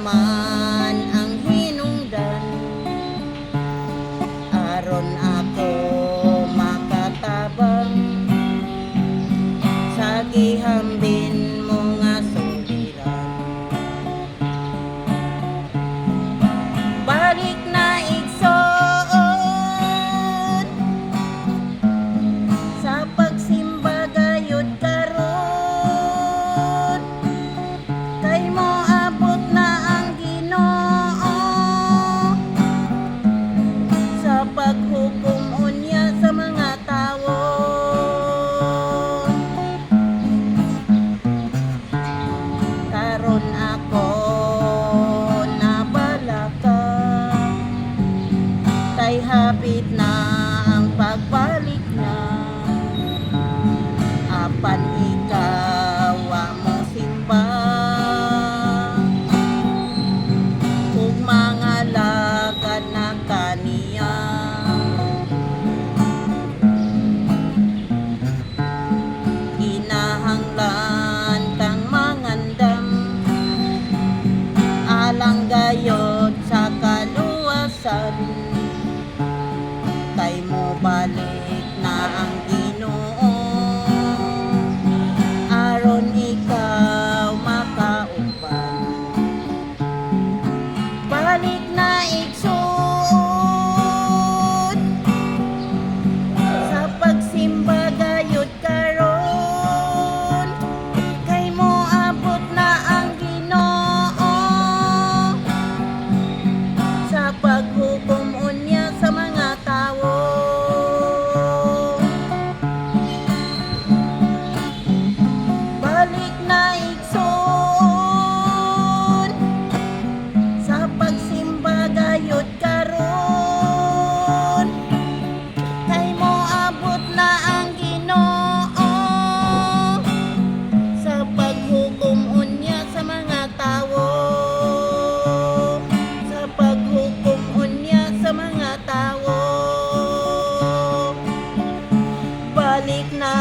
man ang hinungdan, aron ako makatabang sa gihambin mo nga suliran. Balik na igsoon sa pagsimba gayud karon, kay mo abot na ang Ginoo sa paghukom unya sa mga tawo. Karon ako nabalaka, kay hapit na ang pagbalik na, apan ikaw wa mo simba ug mga lagad na kaniya. Kinahanglan kang mangandam alang gayod sa kaluwasan, kay mo balik na ang Ginoo aron ikaw makauban. Balik na igsoon sa pagsimba gayud karon, kay mo abot na ang Ginoo sa paghukom unya sa mga tawo. Balik na igsoon sa pagsimba gayud karon, kay mo abot na ang Ginoo sa paghukom unya sa mga tawo. Sa paghukom unya sa mga tawo. Balik na